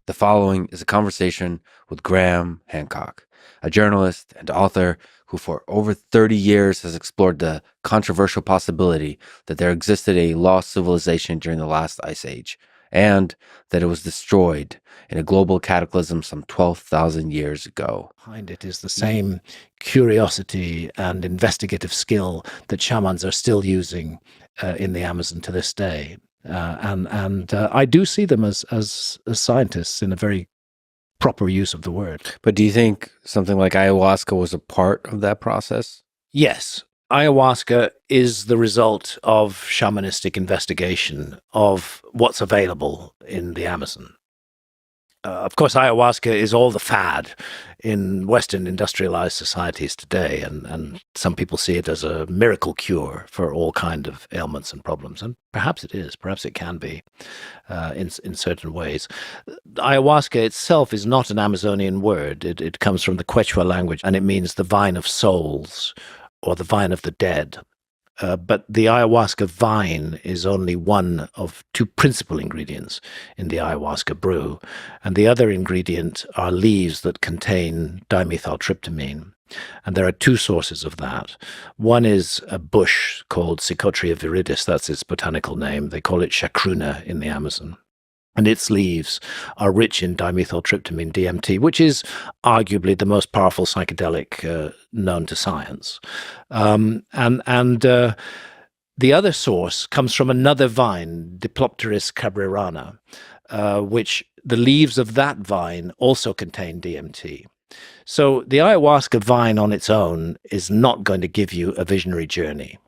The following is a conversation with Graham Hancock, a journalist and author who for over 30 years has explored the controversial possibility that there existed a lost civilization during the last ice age, and that it was destroyed in a global cataclysm some 12,000 years ago. Behind it is the same curiosity and investigative skill that shamans are still using in the Amazon to this day. And I do see them as scientists in a very proper use of the word. But do you think something like ayahuasca was a part of that process? Yes. Ayahuasca is the result of shamanistic investigation of what's available in the Amazon. Of course, ayahuasca is all the fad in Western industrialized societies today, and some people see it as a miracle cure for all kinds of ailments and problems, and perhaps it is, perhaps it can be in certain ways. Ayahuasca itself is not an Amazonian word. It comes from the Quechua language, and it means the vine of souls, or the vine of the dead. But the ayahuasca vine is only one of two principal ingredients in the ayahuasca brew. And the other ingredient are leaves that contain dimethyltryptamine. And there are two sources of that. One is a bush called Psychotria viridis. That's its botanical name. They call it chacruna in the Amazon. And its leaves are rich in dimethyltryptamine, DMT, which is arguably the most powerful psychedelic known to science. The other source comes from another vine, Diplopteris cabrerana, which the leaves of that vine also contain DMT. So the ayahuasca vine on its own is not going to give you a visionary journey.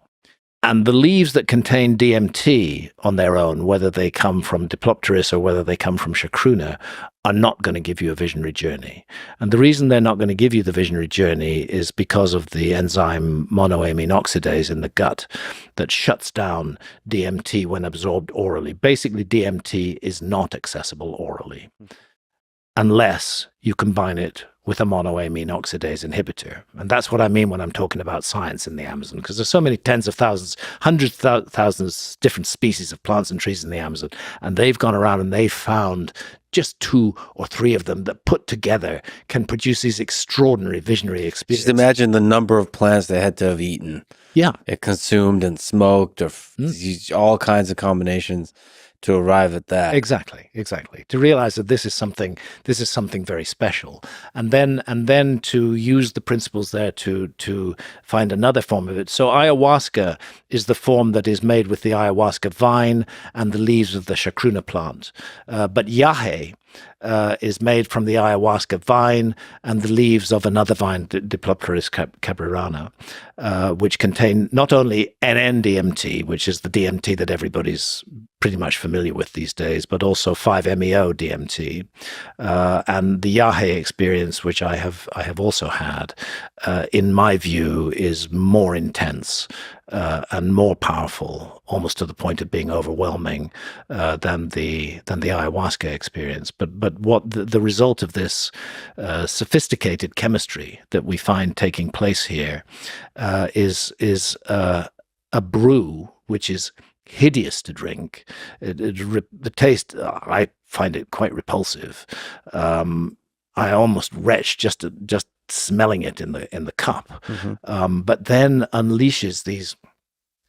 And the leaves that contain DMT on their own, whether they come from Diplopteris or whether they come from chacruna, are not going to give you a visionary journey. And the reason they're not going to give you the visionary journey is because of the enzyme monoamine oxidase in the gut that shuts down DMT when absorbed orally. Basically, DMT is not accessible orally unless you combine it with a monoamine oxidase inhibitor. And that's what I mean when I'm talking about science in the Amazon, because there's so many tens of thousands, hundreds of thousands different species of plants and trees in the Amazon, and they've gone around and they've found just 2 or 3 of them that put together can produce these extraordinary visionary experiences. Just imagine the number of plants they had to have eaten. Yeah. It consumed and smoked or all kinds of combinations to arrive at that. Exactly. To realize that this is something very special, and then to use the principles there to find another form of it. So ayahuasca is the form that is made with the ayahuasca vine and the leaves of the chacruna plant, but yahe is made from the ayahuasca vine and the leaves of another vine, Diplopteris cabrerana, which contain not only NN-DMT, which is the DMT that everybody's pretty much familiar with these days, but also 5-MeO-DMT, and the yahe experience, which I have also had, in my view, is more intense and more powerful, almost to the point of being overwhelming, than the ayahuasca experience. But what the result of this sophisticated chemistry that we find taking place here is a brew which is hideous to drink. The taste, I find it quite repulsive. I almost retch just smelling it in the cup. Mm-hmm. But then unleashes these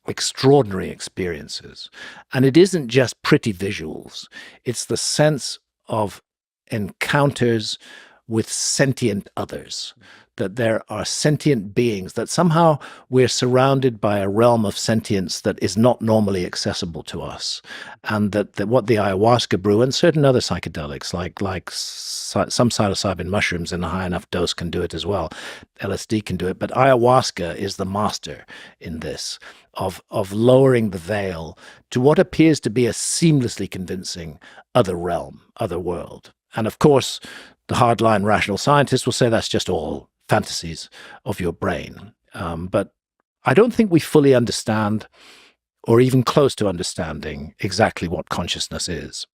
extraordinary experiences. And it isn't just pretty visuals. It's the sense of encounters with sentient others, that there are sentient beings, that somehow we're surrounded by a realm of sentience that is not normally accessible to us. And that what the ayahuasca brew and certain other psychedelics, like some psilocybin mushrooms in a high enough dose can do it as well. LSD can do it, but ayahuasca is the master in this, of lowering the veil to what appears to be a seamlessly convincing other realm, other world. And of course, the hardline rational scientists will say that's just all fantasies of your brain. But I don't think we fully understand, or even close to understanding, exactly what consciousness is.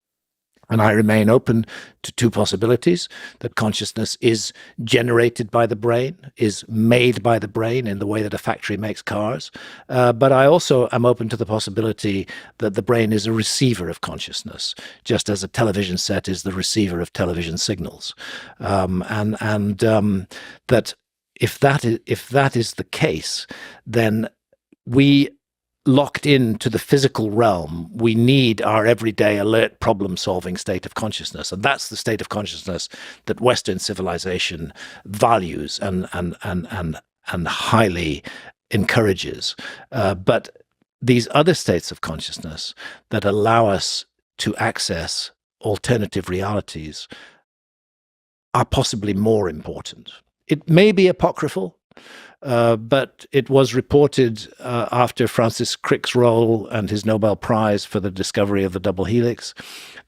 And I remain open to two possibilities: that consciousness is generated by the brain, is made by the brain in the way that a factory makes cars. But I also am open to the possibility that the brain is a receiver of consciousness, just as a television set is the receiver of television signals. That if that is the case, then we locked into the physical realm, we need our everyday alert problem-solving state of consciousness. And that's the state of consciousness that Western civilization values and highly encourages. But these other states of consciousness that allow us to access alternative realities are possibly more important. It may be apocryphal, but it was reported after Francis Crick's role and his Nobel Prize for the discovery of the double helix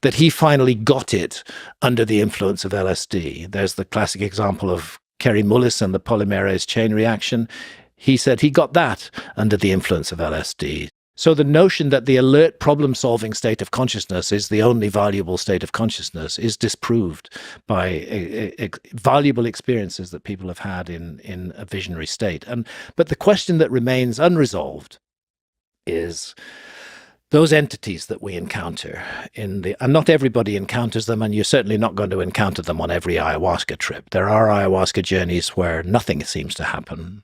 that he finally got it under the influence of LSD. There's the classic example of Kerry Mullis and the polymerase chain reaction. He said he got that under the influence of LSD. So the notion that the alert problem-solving state of consciousness is the only valuable state of consciousness is disproved by valuable experiences that people have had in a visionary state. But the question that remains unresolved is those entities that we encounter and not everybody encounters them, and you're certainly not going to encounter them on every ayahuasca trip. There are ayahuasca journeys where nothing seems to happen.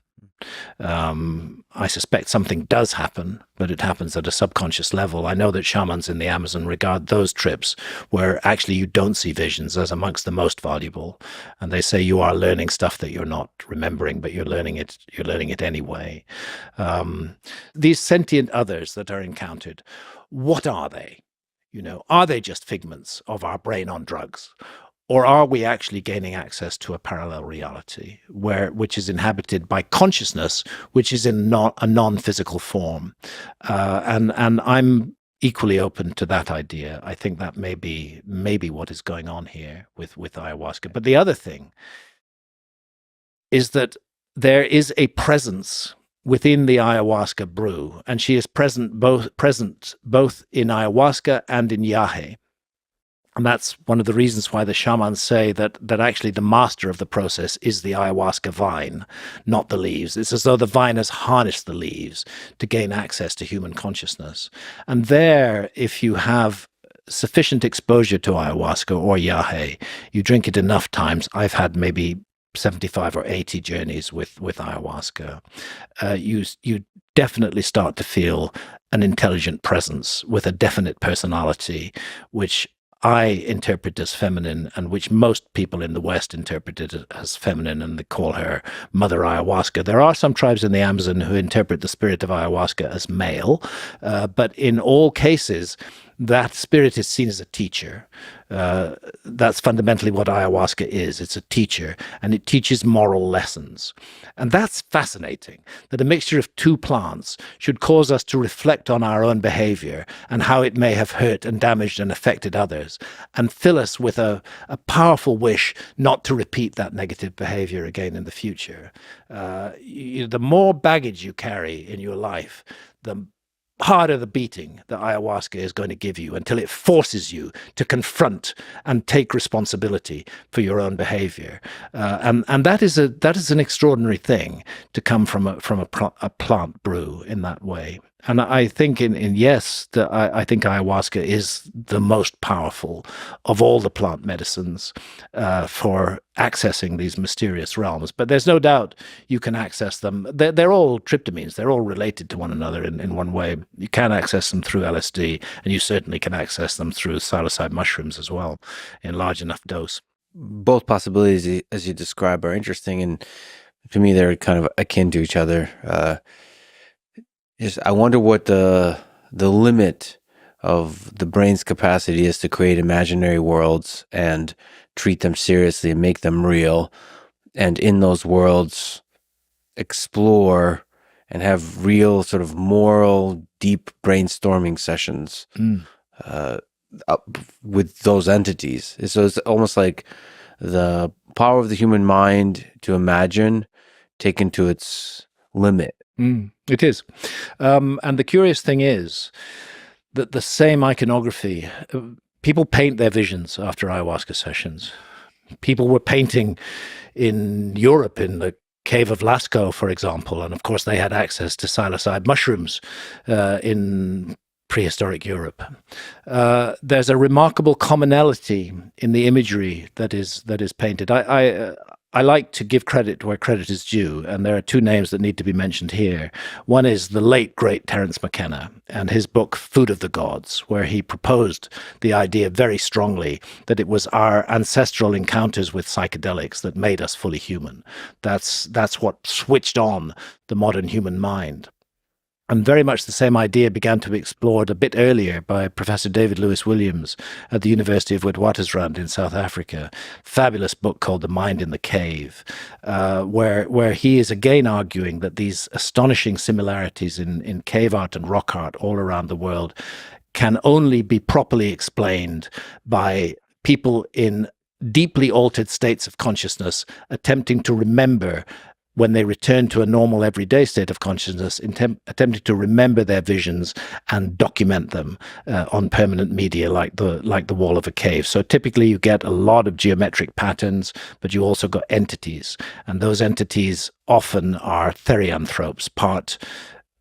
I suspect something does happen, but it happens at a subconscious level. I know that shamans in the Amazon regard those trips where actually you don't see visions as amongst the most valuable. And they say you are learning stuff that you're not remembering, but you're learning it anyway. These sentient others that are encountered, what are they? Are they just figments of our brain on drugs? Or are we actually gaining access to a parallel reality which is inhabited by consciousness, which is in a non-physical form? And I'm equally open to that idea. I think that may be what is going on here with ayahuasca. But the other thing is that there is a presence within the ayahuasca brew, and she is present both in ayahuasca and in yahe. And that's one of the reasons why the shamans say that actually the master of the process is the ayahuasca vine, not the leaves. It's as though the vine has harnessed the leaves to gain access to human consciousness. And there, if you have sufficient exposure to ayahuasca or yahe, you drink it enough times. I've had maybe 75 or 80 journeys with ayahuasca. You definitely start to feel an intelligent presence with a definite personality, which I interpret as feminine, and which most people in the West interpret it as feminine, and they call her Mother Ayahuasca. There are some tribes in the Amazon who interpret the spirit of ayahuasca as male, but in all cases, that spirit is seen as a teacher. That's fundamentally what ayahuasca is. It's a teacher, and it teaches moral lessons. And that's fascinating, that a mixture of two plants should cause us to reflect on our own behavior and how it may have hurt and damaged and affected others, and fill us with a powerful wish not to repeat that negative behavior again in the future. The more baggage you carry in your life, the harder the beating that ayahuasca is going to give you, until it forces you to confront and take responsibility for your own behavior. And that is an extraordinary thing to come from a plant brew in that way. And I think I think ayahuasca is the most powerful of all the plant medicines for accessing these mysterious realms. But there's no doubt you can access them. They're all tryptamines. They're all related to one another in one way. You can access them through LSD, and you certainly can access them through psilocybe mushrooms as well in large enough dose. Both possibilities, as you describe, are interesting, and to me, they're kind of akin to each other. I wonder what the limit of the brain's capacity is to create imaginary worlds and treat them seriously and make them real, and in those worlds explore and have real sort of moral, deep brainstorming sessions with those entities. So it's almost like the power of the human mind to imagine taken to its limit. It is. And the curious thing is that the same iconography, People paint their visions after ayahuasca sessions. People were painting in Europe, in the cave of Lascaux, for example, and of course they had access to psilocybe mushrooms in prehistoric Europe. There's a remarkable commonality in the imagery that is painted. I like to give credit where credit is due, and there are two names that need to be mentioned here. One is the late, great Terence McKenna and his book, Food of the Gods, where he proposed the idea very strongly that it was our ancestral encounters with psychedelics that made us fully human. That's what switched on the modern human mind. And very much the same idea began to be explored a bit earlier by Professor David Lewis Williams at the University of Witwatersrand in South Africa. Fabulous book called The Mind in the Cave, where he is again arguing that these astonishing similarities in cave art and rock art all around the world can only be properly explained by people in deeply altered states of consciousness attempting to remember, when they return to a normal everyday state of consciousness, attempting to remember their visions and document them on permanent media like the wall of a cave. So typically you get a lot of geometric patterns, but you also got entities. And those entities often are therianthropes, part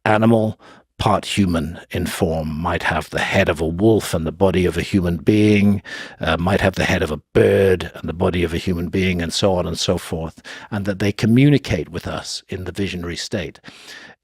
animal, part human in form, might have the head of a wolf and the body of a human being, might have the head of a bird and the body of a human being, and so on and so forth, and that they communicate with us in the visionary state.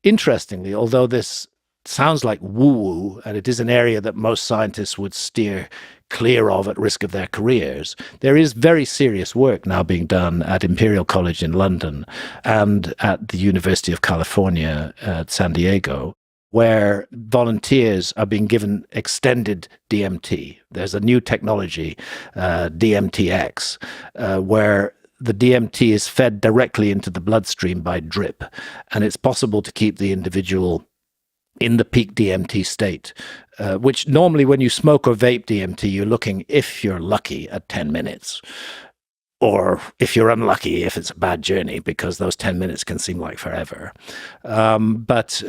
Interestingly, although this sounds like woo-woo, and it is an area that most scientists would steer clear of at risk of their careers, there is very serious work now being done at Imperial College in London and at the University of California at San Diego, where volunteers are being given extended DMT. There's a new technology, DMTX, where the DMT is fed directly into the bloodstream by drip, and it's possible to keep the individual in the peak DMT state, which normally when you smoke or vape DMT, you're looking, if you're lucky, at 10 minutes. Or if you're unlucky, if it's a bad journey, because those 10 minutes can seem like forever. But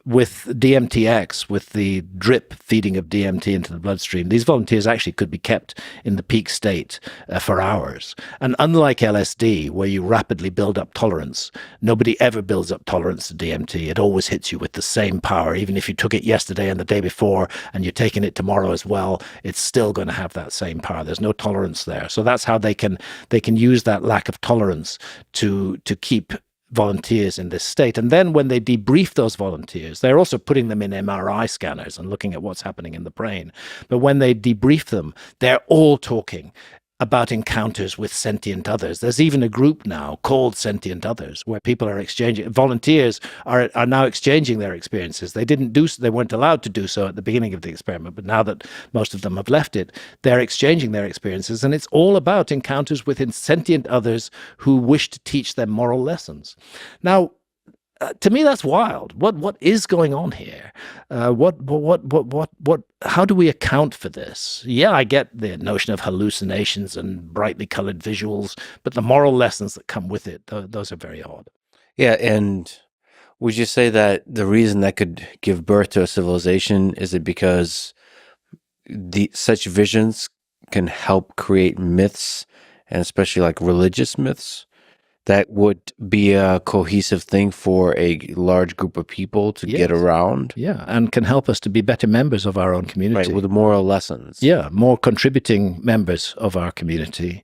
with DMTX, with the drip feeding of DMT into the bloodstream, these volunteers actually could be kept in the peak state for hours. And unlike LSD, where you rapidly build up tolerance, nobody ever builds up tolerance to DMT. It always hits you with the same power. Even if you took it yesterday and the day before, and you're taking it tomorrow as well, it's still going to have that same power. There's no tolerance there. So that's how they can use that lack of tolerance to keep volunteers in this state. And then when they debrief those volunteers, they're also putting them in MRI scanners and looking at what's happening in the brain. But when they debrief them, they're all talking about encounters with sentient others. There's even a group now called Sentient Others, where people are exchanging, volunteers are now exchanging their experiences. They weren't allowed to do so at the beginning of the experiment, but now that most of them have left it, they're exchanging their experiences, and it's all about encounters with sentient others who wish to teach them moral lessons. Now, to me, that's wild. What is going on here? How do we account for this? Yeah, I get the notion of hallucinations and brightly colored visuals, but the moral lessons that come with it, those are very odd. Yeah, and would you say that the reason that could give birth to a civilization is it because such visions can help create myths, and especially like religious myths, that would be a cohesive thing for a large group of people to get around? Yeah, and can help us to be better members of our own community. Right, with moral lessons. Yeah, more contributing members of our community,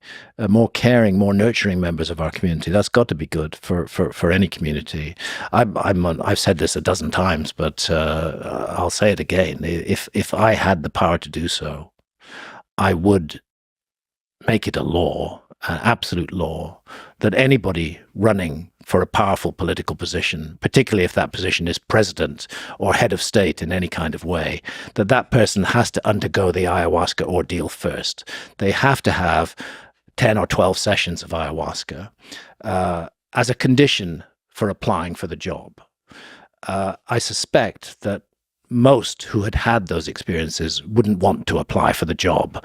more caring, more nurturing members of our community. That's got to be good for any community. I've said this a dozen times, but I'll say it again. If I had the power to do so, I would make it a law, an absolute law, that anybody running for a powerful political position, particularly if that position is president or head of state in any kind of way, that person has to undergo the ayahuasca ordeal first. They have to have 10 or 12 sessions of ayahuasca as a condition for applying for the job. I suspect that most who had those experiences wouldn't want to apply for the job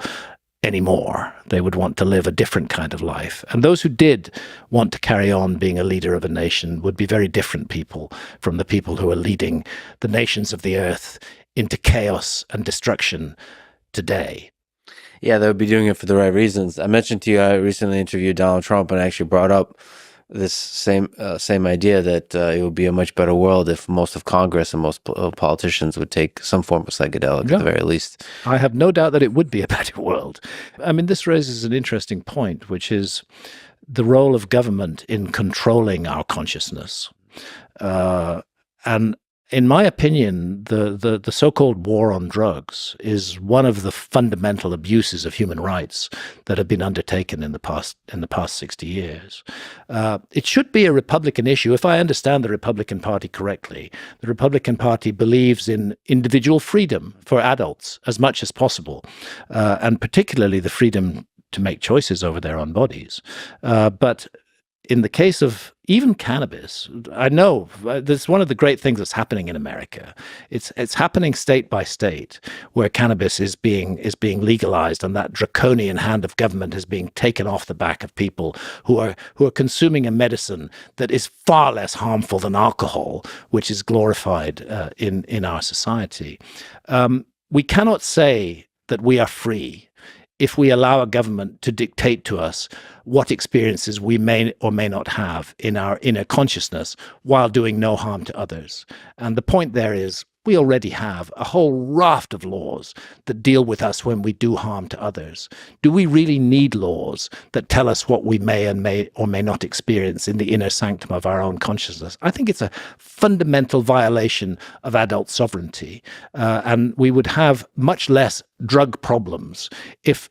anymore. They would want to live a different kind of life. And those who did want to carry on being a leader of a nation would be very different people from the people who are leading the nations of the earth into chaos and destruction today. Yeah, they'll be doing it for the right reasons. I mentioned to you I recently interviewed Donald Trump and actually brought up this same idea that it would be a much better world if most of Congress and most politicians would take some form of psychedelic at the Yeah. very least. I have no doubt that it would be a better world. I mean, this raises an interesting point, which is the role of government in controlling our consciousness. And in my opinion, the so-called war on drugs is one of the fundamental abuses of human rights that have been undertaken in the past 60 years. It should be a Republican issue. If I understand the Republican Party correctly, the Republican Party believes in individual freedom for adults as much as possible, and particularly the freedom to make choices over their own bodies. But in the case of even cannabis, I know this is one of the great things that's happening in America. It's happening state by state, where cannabis is being legalized, and that draconian hand of government is being taken off the back of people who are consuming a medicine that is far less harmful than alcohol, which is glorified in our society. We cannot say that we are free if we allow a government to dictate to us what experiences we may or may not have in our inner consciousness while doing no harm to others. And the point there is, we already have a whole raft of laws that deal with us when we do harm to others. Do we really need laws that tell us what we may or may not experience in the inner sanctum of our own consciousness? I think it's a fundamental violation of adult sovereignty. And we would have much less drug problems if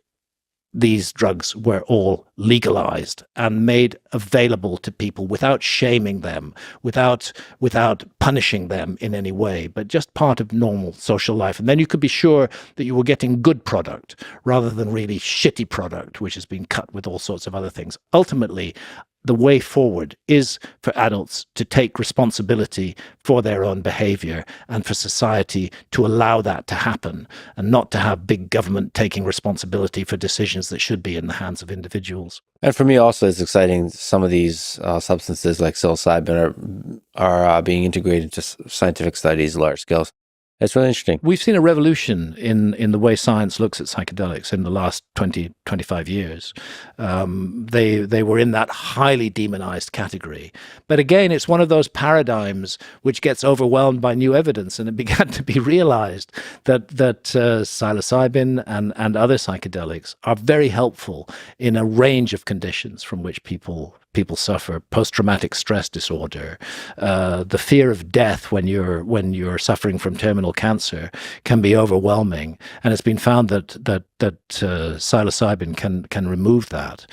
these drugs were all legalized and made available to people without shaming them, without punishing them in any way, but just part of normal social life. And then you could be sure that you were getting good product rather than really shitty product, which has been cut with all sorts of other things. Ultimately, the way forward is for adults to take responsibility for their own behavior and for society to allow that to happen, and not to have big government taking responsibility for decisions that should be in the hands of individuals. And for me also, it's exciting some of these substances like psilocybin are being integrated into scientific studies, large scales. It's really interesting. We've seen a revolution in the way science looks at psychedelics in the last 20, 25 years. They were in that highly demonized category. But again, it's one of those paradigms which gets overwhelmed by new evidence, and it began to be realized that psilocybin and other psychedelics are very helpful in a range of conditions from which people suffer. Post-traumatic stress disorder, the fear of death when you're suffering from terminal cancer can be overwhelming, and it's been found that psilocybin can remove that.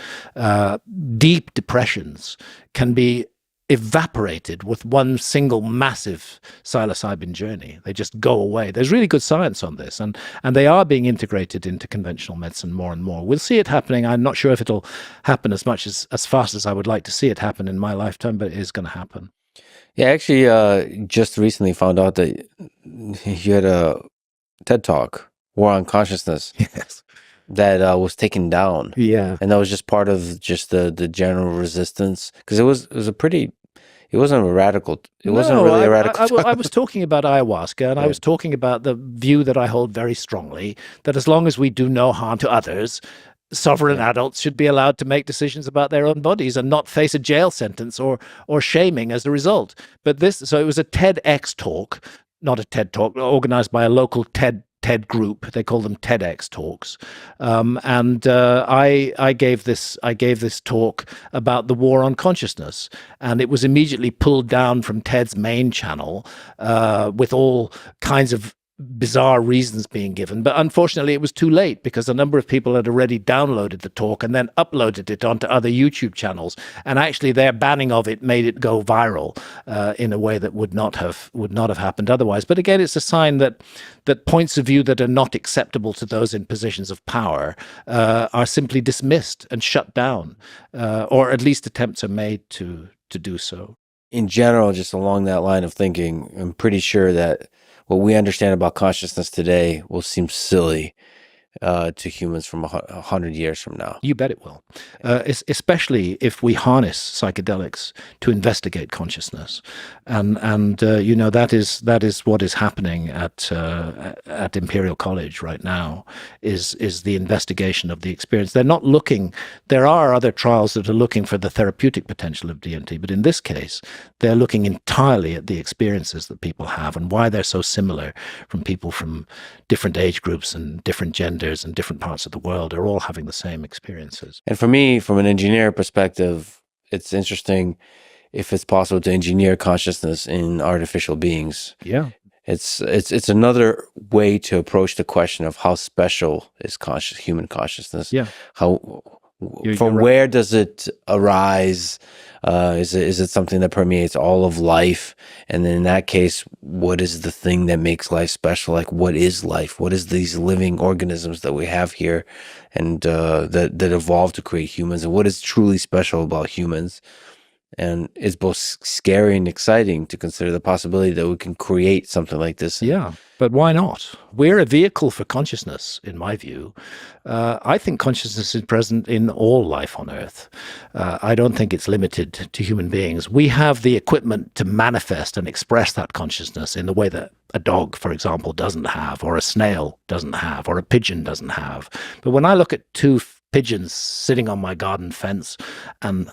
Deep depressions can be evaporated with one single massive psilocybin journey. They just go away. There's really good science on this, and they are being integrated into conventional medicine more and more. We'll see it happening. I'm not sure if it'll happen as fast as I would like to see it happen in my lifetime, but it is going to happen. Yeah, actually, just recently found out that you had a TED Talk, War on Consciousness. Yes. That was taken down. Yeah. And that was just part of just the general resistance, because it wasn't a radical. It wasn't really a radical. I was talking about ayahuasca, and I was talking about the view that I hold very strongly, that as long as we do no harm to others, sovereign adults should be allowed to make decisions about their own bodies and not face a jail sentence or shaming as a result. But so it was a TEDx talk, not a TED Talk, organized by a local TED group. They call them TEDx talks, and I gave this talk about the war on consciousness, and it was immediately pulled down from TED's main channel with all kinds of bizarre reasons being given. But unfortunately, it was too late, because a number of people had already downloaded the talk and then uploaded it onto other YouTube channels, and actually their banning of it made it go viral in a way that would not have happened otherwise. But again, it's a sign that points of view that are not acceptable to those in positions of power are simply dismissed and shut down, or at least attempts are made to do so. In general, just along that line of thinking, I'm pretty sure that what we understand about consciousness today will seem silly to humans from 100 years from now. You bet it will, especially if we harness psychedelics to investigate consciousness, and you know, that is what is happening at Imperial College right now. Is the investigation of the experience. They're not looking. There are other trials that are looking for the therapeutic potential of DMT, but in this case, they're looking entirely at the experiences that people have and why they're so similar from people from different age groups and different genders and different parts of the world are all having the same experiences. And for me, from an engineer perspective, it's interesting if it's possible to engineer consciousness in artificial beings. Yeah. It's another way to approach the question of how special is human consciousness. Yeah. How You're from right. where does it arise? Is it something that permeates all of life? And then in that case, what is the thing that makes life special? Like, what is life? What is these living organisms that we have here, and that evolved to create humans? And what is truly special about humans? And it's both scary and exciting to consider the possibility that we can create something like this. Yeah, but why not? We're a vehicle for consciousness, in my view. I think consciousness is present in all life on Earth. I don't think it's limited to human beings. We have the equipment to manifest and express that consciousness in the way that a dog, for example, doesn't have, or a snail doesn't have, or a pigeon doesn't have. But when I look at two pigeons sitting on my garden fence and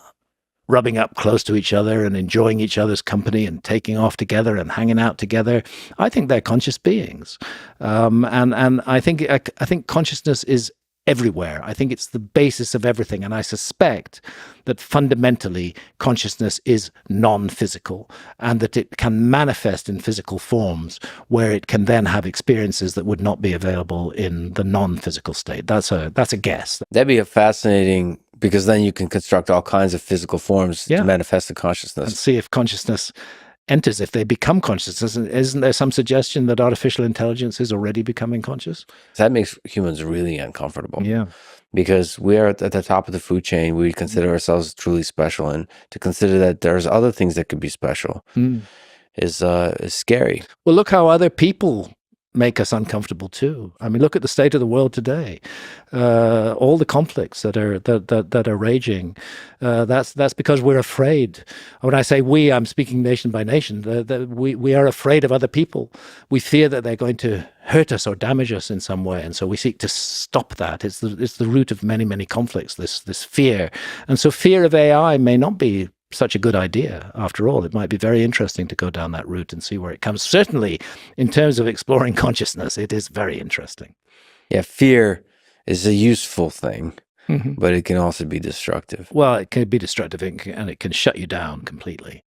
rubbing up close to each other and enjoying each other's company and taking off together and hanging out together, I think they're conscious beings. And I think consciousness is everywhere. I think it's the basis of everything. And I suspect that fundamentally consciousness is non-physical, and that it can manifest in physical forms where it can then have experiences that would not be available in the non-physical state. That's a guess. That'd be a fascinating, because then you can construct all kinds of physical forms Yeah. to manifest the And consciousness. see if consciousness enters, if they become conscious. Isn't there some suggestion that artificial intelligence is already becoming conscious? That makes humans really uncomfortable. Yeah. Because we are at the top of the food chain. We consider ourselves truly special, and to consider that there's other things that could be special is scary. Well, look how other people make us uncomfortable too. I mean, look at the state of the world today. All the conflicts that are raging. That's because we're afraid. When I say we, I'm speaking nation by nation. We are afraid of other people. We fear that they're going to hurt us or damage us in some way, and so we seek to stop that. It's the root of many conflicts. This fear, and so fear of AI may not be such a good idea after all. It might be very interesting to go down that route and see where it comes. Certainly, in terms of exploring consciousness, it is very interesting. Yeah, fear is a useful thing, but it can also be destructive. Well, it can be destructive, and it can shut you down completely.